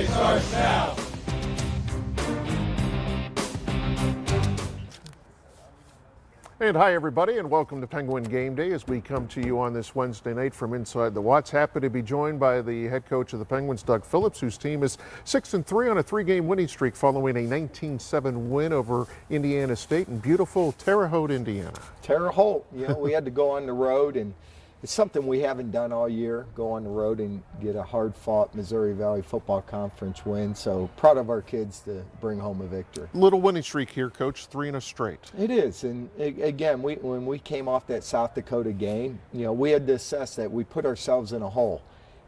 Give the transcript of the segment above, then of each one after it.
starts now. And hi, everybody, and welcome to Penguin Game Day as we come to you on this Wednesday night from inside the Watts. Happy to be joined by the head coach of the Penguins, Doug Phillips, whose team is 6-3 on a three-game winning streak following a 19-7 win over Indiana State in beautiful Terre Haute, Indiana. Terre Haute, we had to go on the road, and it's something we haven't done all year, go on the road and get a hard-fought Missouri Valley Football Conference win. So proud of our kids to bring home a victory. Little winning streak here, Coach, 3 in a straight. It is, and again, when we came off that South Dakota game, we had to assess that we put ourselves in a hole,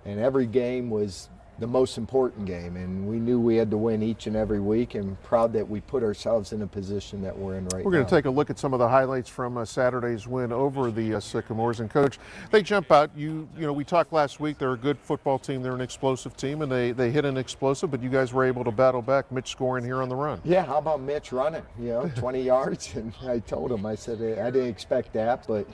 and every game was the most important game, and we knew we had to win each and every week, and proud that we put ourselves in a position that we're in right now. We're going to take a look at some of the highlights from Saturday's win over the Sycamores. And Coach, they jump out. We talked last week. They're a good football team. They're an explosive team, and they hit an explosive. But you guys were able to battle back. Mitch scoring here on the run. Yeah, how about Mitch running? 20 yards, and I told him, I said I didn't expect that, but.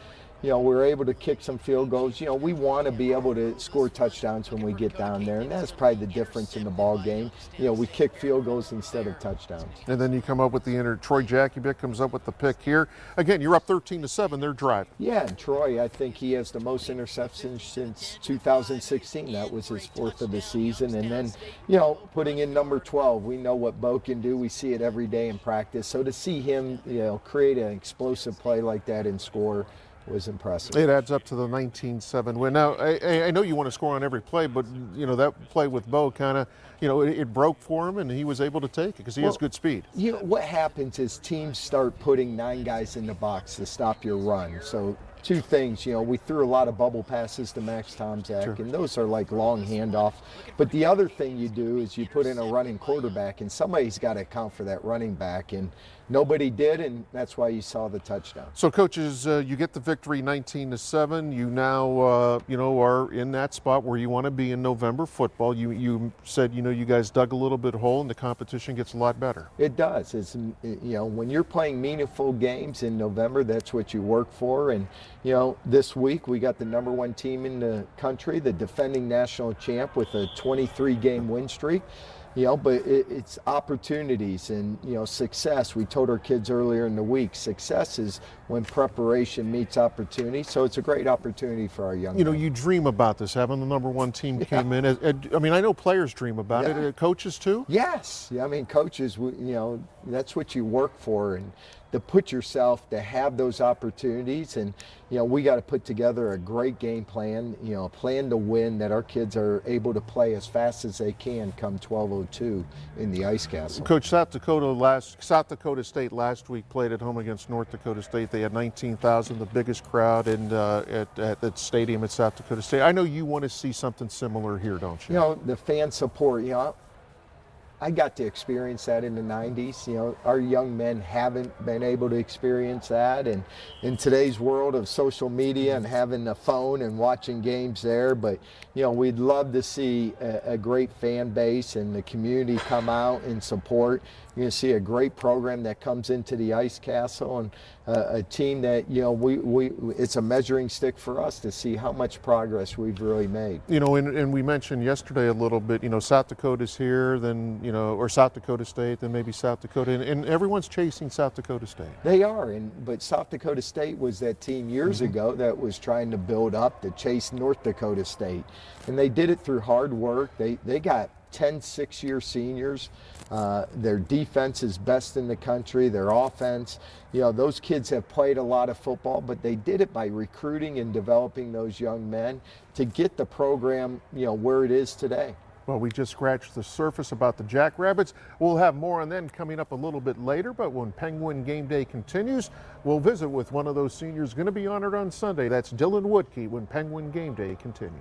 We were able to kick some field goals. We want to be able to score touchdowns when we get down there, and that's probably the difference in the ball game. We kick field goals instead of touchdowns. And then you come up with the Troy Jackiebick comes up with the pick here. Again, you're up 13-7. They're driving. Yeah, and Troy, I think he has the most interceptions since 2016. That was his 4th of the season. And then, putting in number 12, we know what Bo can do. We see it every day in practice. So to see him, create an explosive play like that and score was impressive. It adds up to the 19-7 win. Now, I know you want to score on every play, but, that play with Bo kind of, it broke for him, and he was able to take it because he has good speed. What happens is teams start putting 9 guys in the box to stop your run. So 2 things, we threw a lot of bubble passes to Max Tomczak, sure. And those are like long handoff. But the other thing you do is you put in a running quarterback, and somebody's got to account for that running back, and nobody did, and that's why you saw the touchdown. So, coaches, you get the victory 19-7. You now, are in that spot where you want to be in November football. You said, you guys dug a little bit hole, and the competition gets a lot better. It does. It's, when you're playing meaningful games in November, that's what you work for. And, this week we got the number 1 team in the country, the defending national champ with a 23-game win streak. But it's opportunities and, success. We told our kids earlier in the week, success is when preparation meets opportunity. So it's a great opportunity for our young men. You dream about this, having the number 1 team came in. I know players dream about it. Coaches too? Yes. Coaches, that's what you work for. And to put yourself to have those opportunities, and we got to put together a great game plan, a plan to win that our kids are able to play as fast as they can come 12:02 in the Ice Castle. Coach, South Dakota State last week played at home against North Dakota State. They had 19,000, the biggest crowd at that stadium at South Dakota State. I know you want to see something similar here, don't you? The fan support. I got to experience that in the 90s. Our young men haven't been able to experience that. And in today's world of social media and having a phone and watching games there, but, we'd love to see a great fan base and the community come out and support. You're going to see a great program that comes into the Ice Castle, and a team that, it's a measuring stick for us to see how much progress we've really made. And we mentioned yesterday a little bit, South Dakota's here, then, or South Dakota State, then maybe South Dakota, and everyone's chasing South Dakota State. They are, but South Dakota State was that team years ago that was trying to build up to chase North Dakota State. And they did it through hard work. They got 10 6-year seniors. Their defense is best in the country. Their offense, those kids have played a lot of football, but they did it by recruiting and developing those young men to get the program, where it is today. Well, we just scratched the surface about the Jackrabbits. We'll have more on them coming up a little bit later, but when Penguin Game Day continues, we'll visit with one of those seniors going to be honored on Sunday. That's Dylan Woodkey when Penguin Game Day continues.